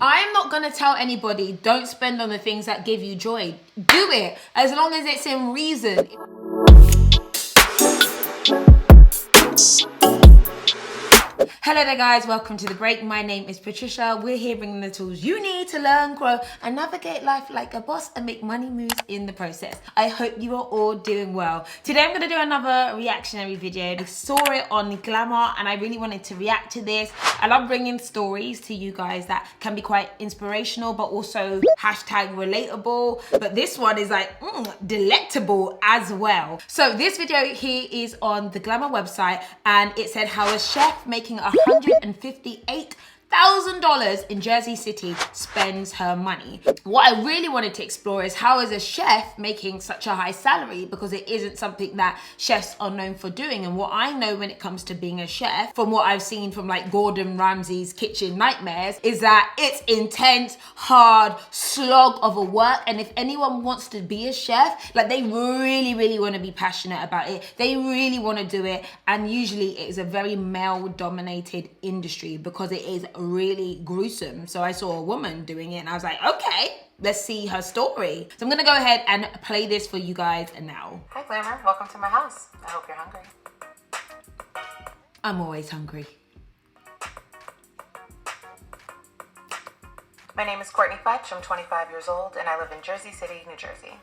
I'm not gonna tell anybody, don't spend on the things that give you joy. Do it, as long as it's in reason. Hello there guys, welcome to The Break. My name is Patricia. We're here bringing the tools you need to learn, grow, and navigate life like a boss and make money moves in the process. I hope you are all doing well. Today I'm going to do another reactionary video. I saw it on Glamour and I really wanted to react to this. I love bringing stories to you guys that can be quite inspirational but also hashtag relatable. But this one is like delectable as well. So this video here is on the Glamour website and it said how a chef making $158,000 in Jersey City spends her money. What I really wanted to explore is how is a chef making such a high salary, because it isn't something that chefs are known for doing. And what I know when it comes to being a chef, from what I've seen from like Gordon Ramsay's Kitchen Nightmares, is that it's intense, hard, slog of a work. And if anyone wants to be a chef, like they really want to be passionate about it. They really want to do it. And usually it is a very male dominated industry because it is really gruesome. So I saw a woman doing it and I was like, okay, let's see her story. So I'm gonna go ahead and play this for you guys now. Hi Glamour, welcome to my house. I hope you're hungry. I'm always hungry. My name is Courtney. I'm 25 years old and I live in Jersey City, New Jersey.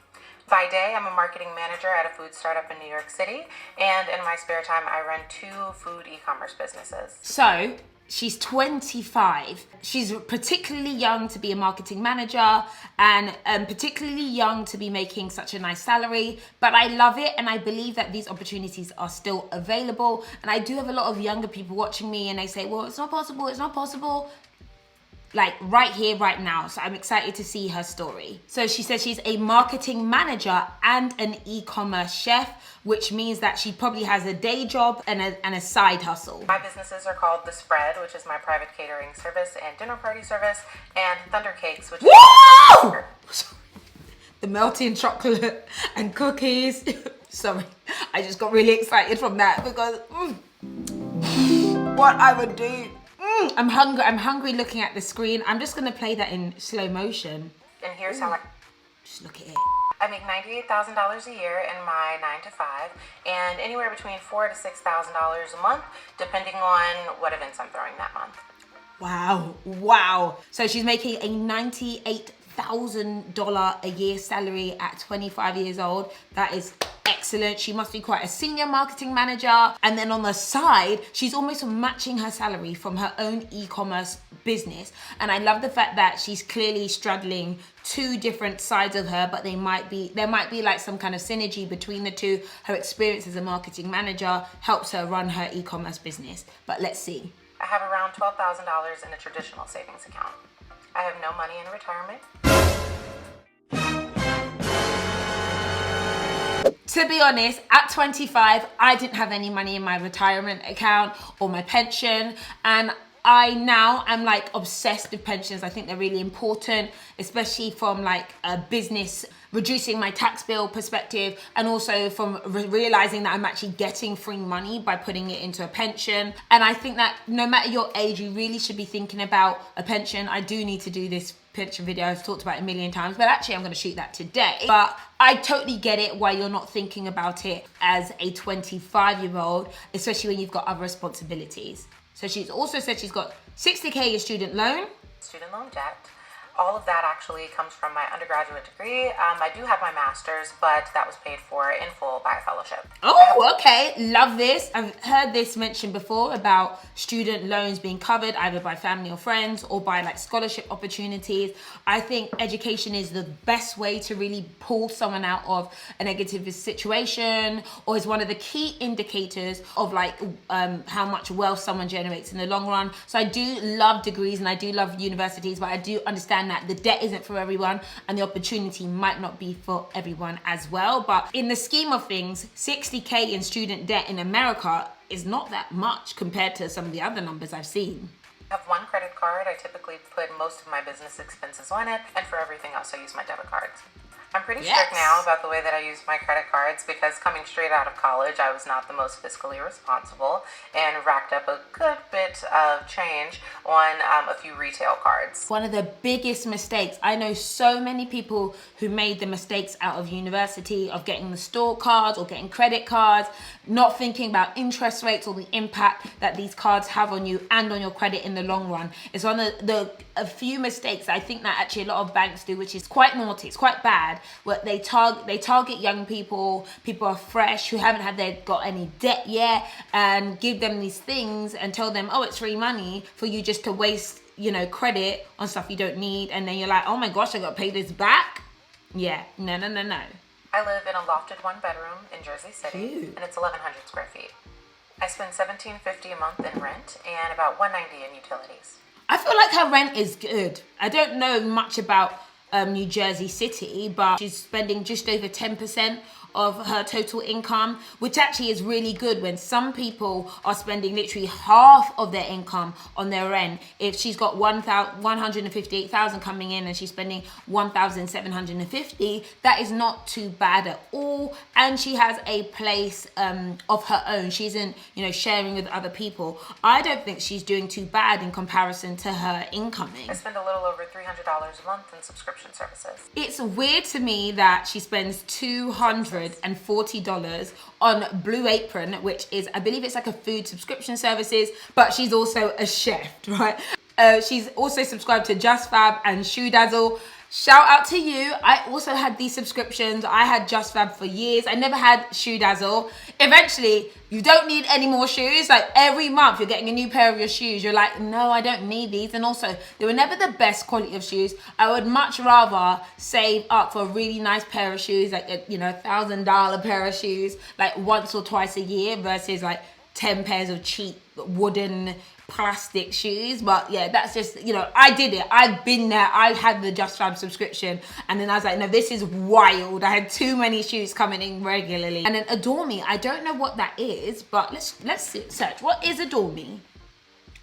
By day, I'm a marketing manager at a food startup in New York City, and in my spare time, I run 2 food e-commerce businesses. So, she's 25. She's particularly young to be a marketing manager and particularly young to be making such a nice salary. But I love it and I believe that these opportunities are still available. And I do have a lot of younger people watching me and they say, well, it's not possible, it's not possible. Like right here, right now. So I'm excited to see her story. So she says she's a marketing manager and an e-commerce chef, which means that she probably has a day job and a side hustle. My businesses are called The Spread, which is my private catering service and dinner party service, and Thunder Cakes, which is the melting chocolate and cookies. Sorry, I just got really excited from that because what I would do. I'm hungry looking at the screen. I'm just gonna play that in slow motion. And here's how just look at it. I make $98,000 a year in my 9 to 5, and anywhere between $4,000 to $6,000 a month, depending on what events I'm throwing that month. Wow. So she's making a $98,000 a year salary at 25 years old. That is excellent. She must be quite a senior marketing manager. And then on the side, she's almost matching her salary from her own e-commerce business. And I love the fact that she's clearly straddling 2 different sides of her, but there might be like some kind of synergy between the two. Her experience as a marketing manager helps her run her e-commerce business. But let's see. I have around $12,000 in a traditional savings account. I have no money in retirement. To be honest, at 25, I didn't have any money in my retirement account or my pension. And I now am like obsessed with pensions. I think they're really important, especially from like a business, reducing my tax bill perspective, and also from realizing that I'm actually getting free money by putting it into a pension. And I think that no matter your age, you really should be thinking about a pension. I do need to do this pension video. I've talked about it a million times, but actually I'm going to shoot that today. But I totally get it why you're not thinking about it as a 25-year-old, especially when you've got other responsibilities. So she's also said she's got $60K in student loan. Student loan debt. All of that actually comes from my undergraduate degree. I do have my master's, but that was paid for in full by a fellowship. Oh, okay. Love this. I've heard this mentioned before about student loans being covered either by family or friends or by like scholarship opportunities. I think education is the best way to really pull someone out of a negative situation, or is one of the key indicators of like how much wealth someone generates in the long run. So I do love degrees and I do love universities, but I do understand that the debt isn't for everyone and the opportunity might not be for everyone as well. But in the scheme of things, 60K in student debt in America is not that much compared to some of the other numbers I've seen. I have 1 credit card. I typically put most of my business expenses on it, and for everything else I use my debit cards. I'm pretty Yes. strict now about the way that I use my credit cards because coming straight out of college, I was not the most fiscally responsible and racked up a good bit of change on a few retail cards. One of the biggest mistakes, I know so many people who made the mistakes out of university of getting the store cards or getting credit cards, not thinking about interest rates or the impact that these cards have on you and on your credit in the long run. It's one of a few mistakes I think that actually a lot of banks do, which is quite naughty, it's quite bad, where they target young people are fresh, who haven't got any debt yet, and give them these things and tell them, oh, it's free money for you just to waste, credit on stuff you don't need. And then you're like, oh my gosh, I got to pay this back. Yeah, no. I live in a lofted 1-bedroom in Jersey City, Cute. and it's 1,100 square feet. I spend $1,750 a month in rent and about $190 in utilities. I feel like her rent is good. I don't know much about New Jersey City, but she's spending just over 10% of her total income, which actually is really good when some people are spending literally half of their income on their rent. If she's got 158,000 coming in and she's spending 1,750, that is not too bad at all. And she has a place of her own. She isn't, sharing with other people. I don't think she's doing too bad in comparison to her incoming. I spend a little over $300 a month in subscription services. It's weird to me that she spends $240 on Blue Apron, which is, I believe it's like a food subscription services, but she's also a chef, right? She's also subscribed to Just Fab and Shoe Dazzle. Shout out to you. I also had these subscriptions. I had Just Fab for years. I never had Shoe Dazzle. Eventually, you don't need any more shoes. Like every month you're getting a new pair of your shoes. You're like, no, I don't need these. And also, they were never the best quality of shoes. I would much rather save up for a really nice pair of shoes, like a $1,000 pair of shoes, like once or twice a year versus like 10 pairs of cheap wooden plastic shoes. But yeah, that's just, I did it. I've been there. I had the Just Fab subscription, and then I was like, no, this is wild. I had too many shoes coming in regularly. And then Adore Me, I don't know what that is, but let's search. What is Adore Me?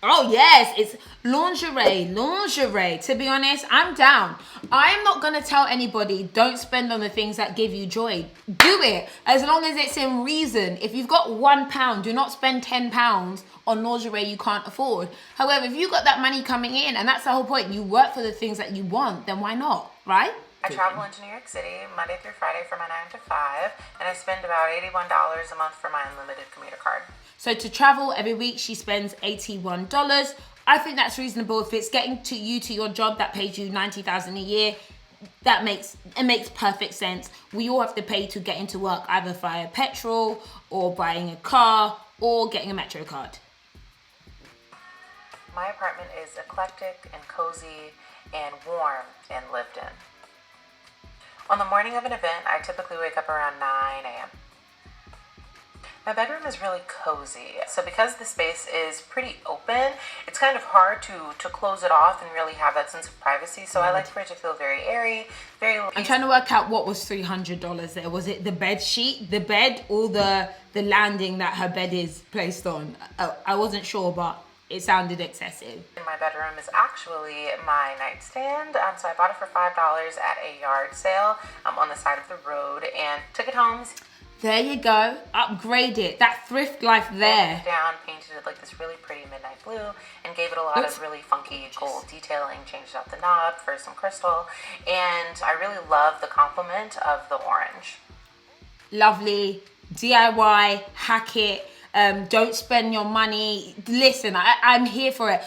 Oh yes, it's lingerie. To be honest, I'm down. I'm not gonna tell anybody don't spend on the things that give you joy. Do it, as long as it's in reason. If you've got £1, do not spend £10 on lingerie you can't afford. However, if you got that money coming in, and that's the whole point, you work for the things that you want, then why not, right? I travel into New York City Monday through Friday for my 9 to 5, and I spend about $81 a month for my unlimited commuter card. So to travel every week, she spends $81. I think that's reasonable. If it's getting to your job that pays you $90,000 a year, it makes perfect sense. We all have to pay to get into work, either via petrol or buying a car or getting a Metro card. My apartment is eclectic and cozy and warm and lived in. On the morning of an event, I typically wake up around 9 a.m. My bedroom is really cozy. So because the space is pretty open, it's kind of hard to close it off and really have that sense of privacy. So I like for it to feel very airy, very... I'm trying to work out what was $300 there. Was it the bed sheet, the bed, or the landing that her bed is placed on? I wasn't sure, but it sounded excessive. In my bedroom is actually my nightstand. So I bought it for $5 at a yard sale on the side of the road and took it home. There you go. Upgrade it. That thrift life there. Down, painted it like this really pretty midnight blue, and gave it a lot of really funky gold detailing. Changed out the knob for some crystal, and I really love the complement of the orange. Lovely. DIY. Hack it. Don't spend your money. Listen, I'm here for it.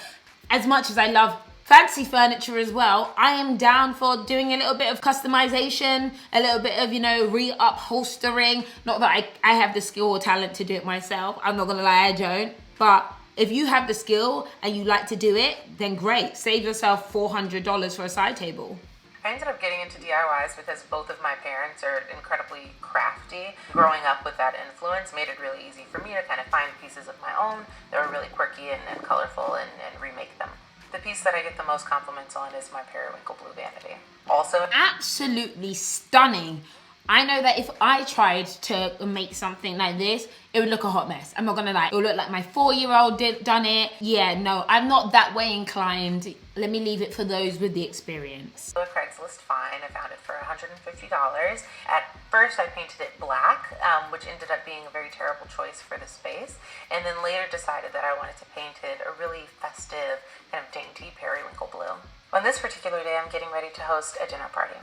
As much as I love fancy furniture as well, I am down for doing a little bit of customization, a little bit of, re-upholstering. Not that I have the skill or talent to do it myself. I'm not gonna lie, I don't. But if you have the skill and you like to do it, then great. Save yourself $400 for a side table. I ended up getting into DIYs because both of my parents are incredibly crafty. Growing up with that influence made it really easy for me to kind of find pieces of my own that were really quirky and colorful and remake them. The piece that I get the most compliments on is my periwinkle blue vanity. Also, absolutely stunning. I know that if I tried to make something like this, it would look a hot mess. I'm not gonna lie. It would look like my 4-year-old done it. Yeah, no, I'm not that way inclined. Let me leave it for those with the experience. A Craigslist find. I found it for $150. At first, I painted it black, which ended up being a very terrible choice for the space. And then later decided that I wanted to paint it a really festive, kind of dainty periwinkle blue. On this particular day, I'm getting ready to host a dinner party.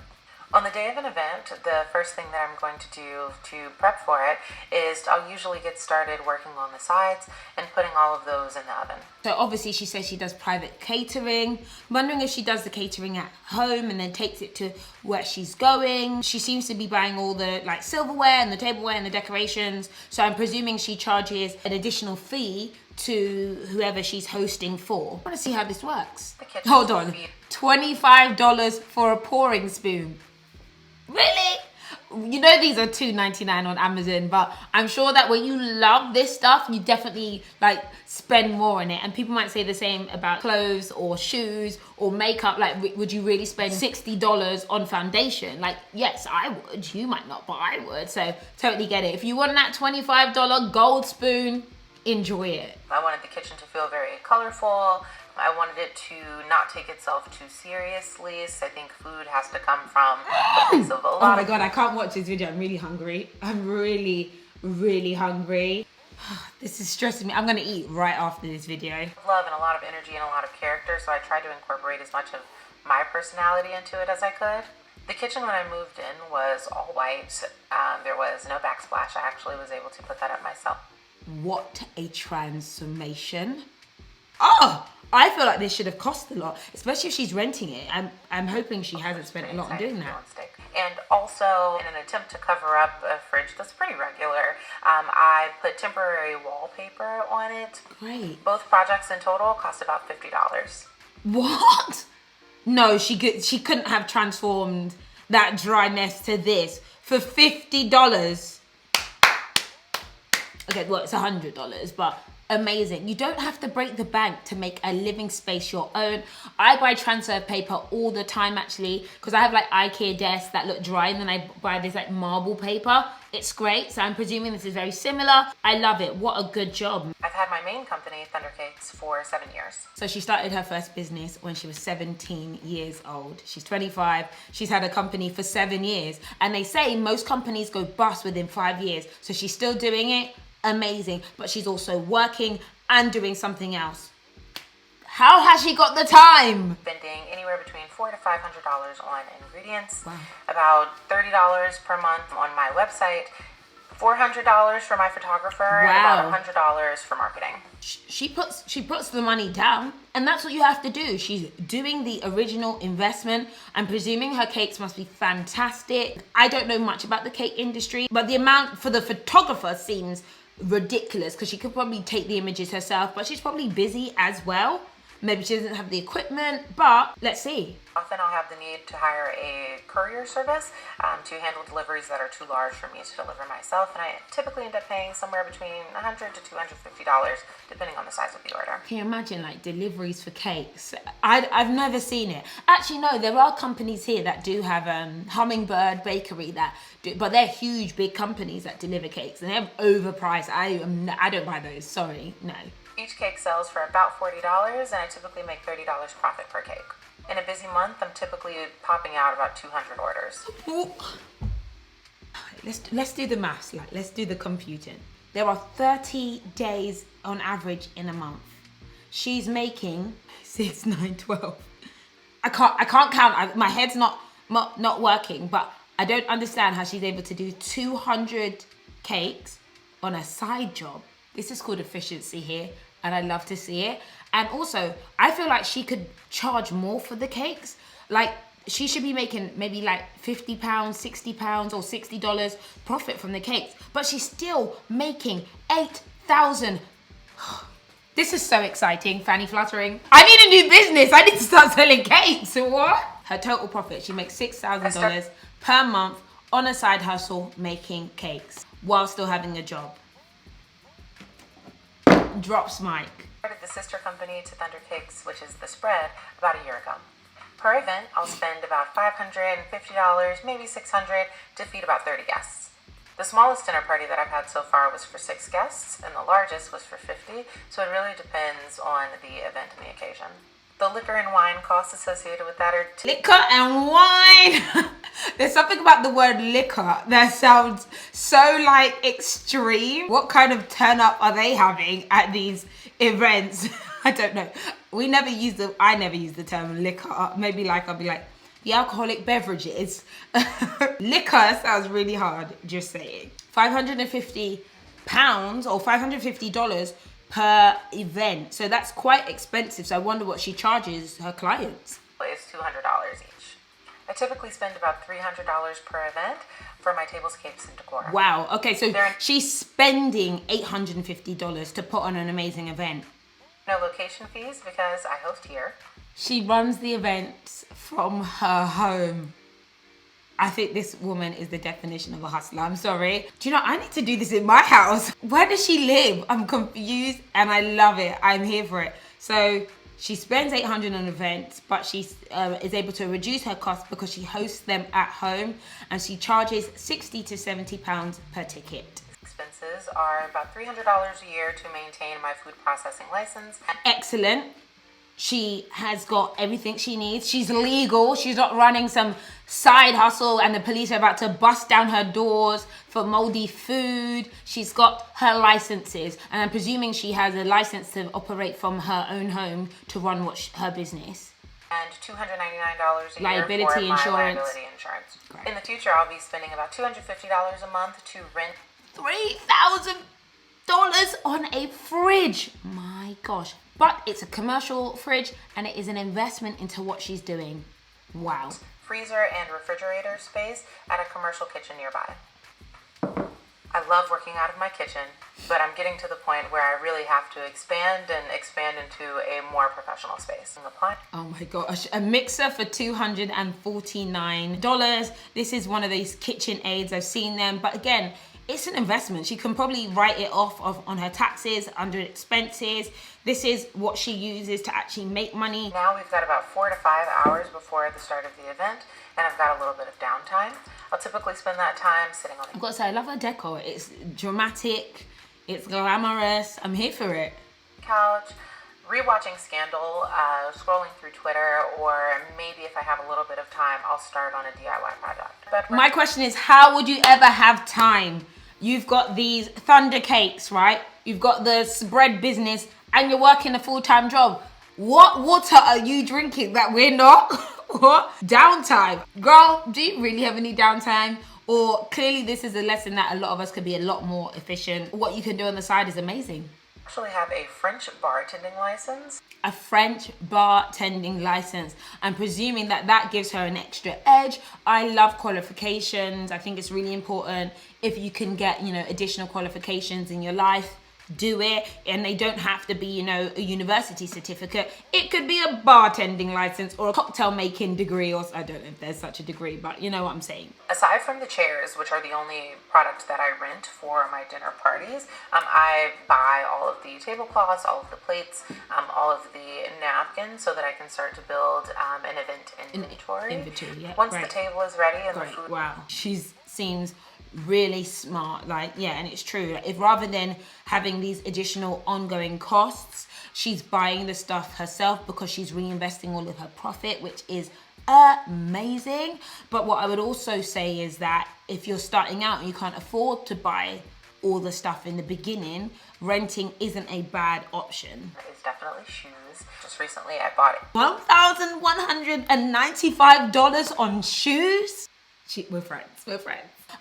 On the day of an event, the first thing that I'm going to do to prep for it is I'll usually get started working on the sides and putting all of those in the oven. So obviously she says she does private catering. I'm wondering if she does the catering at home and then takes it to where she's going. She seems to be buying all the like silverware and the tableware and the decorations. So I'm presuming she charges an additional fee to whoever she's hosting for. I want to see how this works. Hold on. $25 for a pouring spoon. Really? You know these are $2.99 on Amazon, but I'm sure that when you love this stuff, you definitely like spend more on it. And people might say the same about clothes or shoes or makeup. Like, would you really spend $60 on foundation? Like, yes, I would. You might not, but I would. So totally get it. If you want that $25 gold spoon, enjoy it. I wanted the kitchen to feel very colorful. I wanted it to not take itself too seriously, so I think food has to come from a place of a lot. Oh my God, I can't watch this video. I'm really hungry. I'm really, really hungry. This is stressing me. I'm gonna eat right after this video. Love and a lot of energy and a lot of character, so I tried to incorporate as much of my personality into it as I could. The kitchen when I moved in was all white. There was no backsplash. I actually was able to put that up myself. What a transformation. Oh! I feel like this should have cost a lot, especially if she's renting it. I'm hoping she hasn't spent a lot on doing that. And also, in an attempt to cover up a fridge that's pretty regular, I put temporary wallpaper on it. Great. Both projects in total cost about $50. What? No, she couldn't have transformed that dry mess to this for $50. Okay, well, it's $100, but amazing. You don't have to break the bank to make a living space your own. I buy transfer paper all the time actually, because I have like IKEA desks that look dry and then I buy this like marble paper. It's great. So I'm presuming this is very similar. I love it. What a good job. I've had my main company, Thunder Cakes, for 7 years. So she started her first business when she was 17 years old. She's 25. She's had a company for 7 years. And they say most companies go bust within 5 years. So she's still doing it. Amazing, but she's also working and doing something else. How has she got the time? Spending anywhere between $400 to $500 on ingredients, wow. About $30 per month on my website, $400 for my photographer, wow. And about $100 for marketing. She puts the money down, and that's what you have to do. She's doing the original investment. I'm presuming her cakes must be fantastic. I don't know much about the cake industry, but the amount for the photographer seems ridiculous because she could probably take the images herself, but she's probably busy as well. Maybe she doesn't have the equipment, but let's see. Often I'll have the need to hire a courier service to handle deliveries that are too large for me to deliver myself, and I typically end up paying somewhere between $100 to $250 depending on the size of the order. Can you imagine like deliveries for cakes? I've never seen it. Actually, no, there are companies here that do have Hummingbird Bakery that do, but they're huge, big companies that deliver cakes, and they're overpriced. I don't buy those. Sorry, no. Each cake sells for about $40, and I typically make $30 profit per cake. In a busy month, I'm typically popping out about 200 orders. Let's do the maths. Like, let's do the computing. There are 30 days on average in a month. She's making 6, 9, 12. I can't count. My head's not working, but I don't understand how she's able to do 200 cakes on a side job. This is called efficiency here, and I love to see it. And also, I feel like she could charge more for the cakes. Like, she should be making maybe like £50, £60 or $60 profit from the cakes. But she's still making 8,000. This is so exciting, fanny fluttering. I need a new business. I need to start selling cakes. What? Her total profit, she makes $6,000 per month on a side hustle making cakes while still having a job. Drops mic. I started the sister company to Thunder Cakes, which is The Spread, about a year ago. Per event, I'll spend about $550, maybe $600 to feed about 30 guests. The smallest dinner party that I've had so far was for 6 guests, and the largest was for 50, so it really depends on the event and the occasion. The liquor and wine costs associated with that are liquor and wine. There's something about the word liquor that sounds so like extreme. What kind of turn up are they having at these events? I don't know. I never use the term liquor. Maybe like I'll be like the alcoholic beverages. Liquor sounds really hard, just saying. £550 or $550 per event. So that's quite expensive. So I wonder what she charges her clients. Is $200 each. I typically spend about $300 per event for my tables, cakes, and decor. Wow. Okay, so she's spending $850 to put on an amazing event. No location fees because I host here. She runs the events from her home. I think this woman is the definition of a hustler. I'm sorry. Do you know, I need to do this in my house. Where does she live? I'm confused and I love it. I'm here for it. So she spends $800 on events, but she is able to reduce her costs because she hosts them at home, and she charges £60 to £70 per ticket. Expenses are about $300 a year to maintain my food processing license. Excellent. She has got everything she needs. She's legal. She's not running some side hustle and the police are about to bust down her doors for moldy food. She's got her licenses, and I'm presuming she has a license to operate from her own home to run her business. And $299 a year liability for insurance. my liability insurance. Great. In the future, I'll be spending about $250 a month to rent $3,000 on a fridge. My gosh. But it's a commercial fridge and it is an investment into what she's doing. Wow. freezer and refrigerator space at a commercial kitchen nearby. I love working out of my kitchen, but I'm getting to the point where I really have to expand into a more professional space. Oh my gosh, a mixer for $249. This is one of these kitchen aids. I've seen them, but again, it's an investment. She can probably write it off on her taxes, under expenses. This is what she uses to actually make money. Now we've got about 4 to 5 hours before the start of the event, and I've got a little bit of downtime. I'll typically spend that time sitting on the I've got to say, I love her decor. It's dramatic, it's glamorous. I'm here for it. couch, rewatching Scandal, scrolling through Twitter, or maybe if I have a little bit of time, I'll start on a DIY project. But My question is, how would you ever have time? You've got these thunder cakes, right? You've got the bread business, and you're working a full-time job. What water are you drinking that we're not? What? Downtime. Girl, do you really have any downtime? Or clearly this is a lesson that a lot of us could be a lot more efficient. What you can do on the side is amazing. I actually have a French bartending license. A French bartending license. I'm presuming that gives her an extra edge. I love qualifications. I think it's really important. If you can get, additional qualifications in your life, do it. And they don't have to be, a university certificate. It could be a bartending license or a cocktail making degree, or I don't know if there's such a degree, but you know what I'm saying. Aside from the chairs, which are the only product that I rent for my dinner parties, I buy all of the tablecloths, all of the plates, all of the napkins, so that I can start to build an event inventory. Yeah. Once Great. the table is ready and Great. the food. Wow. She seems really smart. And it's true. If rather than having these additional ongoing costs, she's buying the stuff herself because she's reinvesting all of her profit, which is amazing. But what I would also say is that if you're starting out and you can't afford to buy all the stuff in the beginning, renting isn't a bad option. It's definitely shoes. Just recently I bought $1,195 on shoes. We're friends.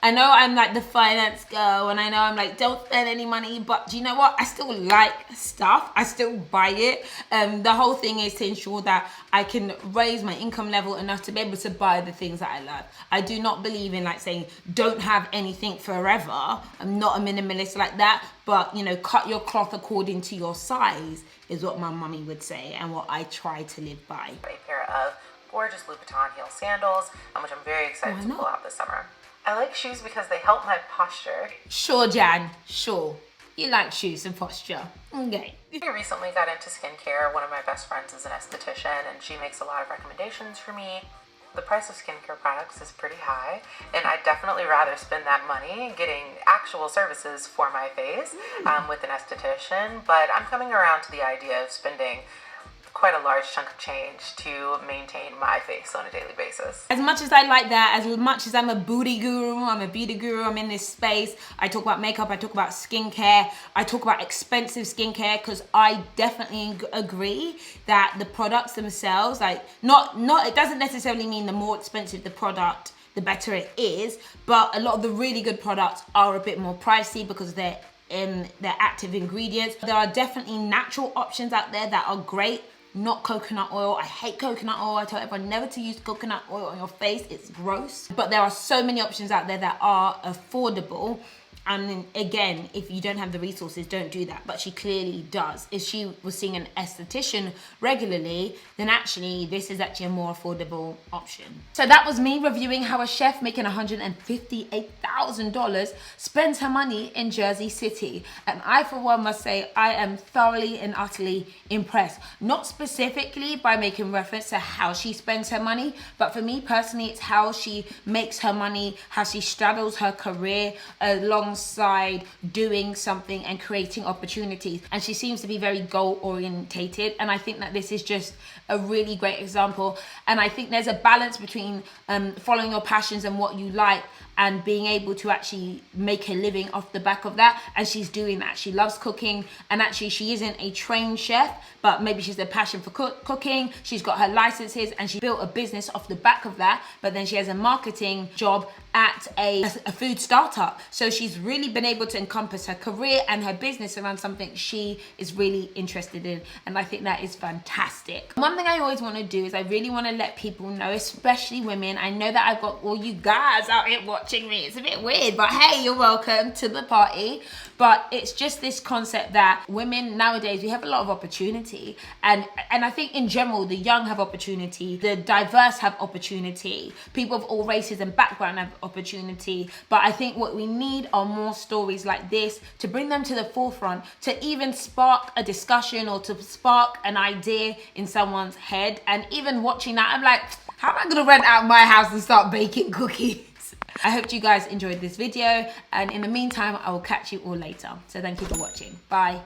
I know I'm like the finance girl, and I know I'm like, don't spend any money, but do you know what? I still like stuff. I still buy it. The whole thing is to ensure that I can raise my income level enough to be able to buy the things that I love. I do not believe in saying don't have anything forever. I'm not a minimalist like that, but cut your cloth according to your size is what my mummy would say, and what I try to live by. a pair of gorgeous Louboutin heel sandals, which I'm very excited to pull out this summer. I like shoes because they help my posture. Sure, Jan, sure. you like shoes and posture. Okay. I recently got into skincare. One of my best friends is an esthetician, and she makes a lot of recommendations for me. The price of skincare products is pretty high, and I'd definitely rather spend that money getting actual services for my face with an esthetician, but I'm coming around to the idea of spending quite a large chunk of change to maintain my face on a daily basis. As much as I like that, as much as I'm a booty guru, I'm a beauty guru, I'm in this space, I talk about makeup, I talk about skincare, I talk about expensive skincare, because I definitely agree that the products themselves, like, not it doesn't necessarily mean the more expensive the product, the better it is, but a lot of the really good products are a bit more pricey because they're their active ingredients. There are definitely natural options out there that are great. Not coconut oil. I hate coconut oil. I tell everyone never to use coconut oil on your face. It's gross. But there are so many options out there that are affordable. And then, again, if you don't have the resources, don't do that. But she clearly does. If she was seeing an esthetician regularly, then actually this is actually a more affordable option. So that was me reviewing how a chef making $158,000 spends her money in Jersey City. And I, for one, must say I am thoroughly and utterly impressed. Not specifically by making reference to how she spends her money, but for me personally, it's how she makes her money, how she straddles her career alongside doing something and creating opportunities. And she seems to be very goal orientated, and I think that this is just a really great example. And I think there's a balance between following your passions and what you like and being able to actually make a living off the back of that. And she's doing that. She loves cooking, and actually she isn't a trained chef, but maybe she's a passion for cooking. She's got her licenses and she built a business off the back of that, but then she has a marketing job at a food startup. So she's really been able to encompass her career and her business around something she is really interested in, and I think that is fantastic. One thing I always want to do is I really want to let people know, especially women. I know that I've got all you guys out here watching me. It's a bit weird, but hey, you're welcome to the party. But it's just this concept that women nowadays, we have a lot of opportunity, and I think in general the young have opportunity, the diverse have opportunity, people of all races and background have opportunity. But I think what we need are more stories like this to bring them to the forefront, to even spark a discussion or to spark an idea in someone's head. And even watching that, I'm like, how am I gonna rent out my house and start baking cookies? I hope you guys enjoyed this video, and in the meantime I will catch you all later. So thank you for watching. Bye.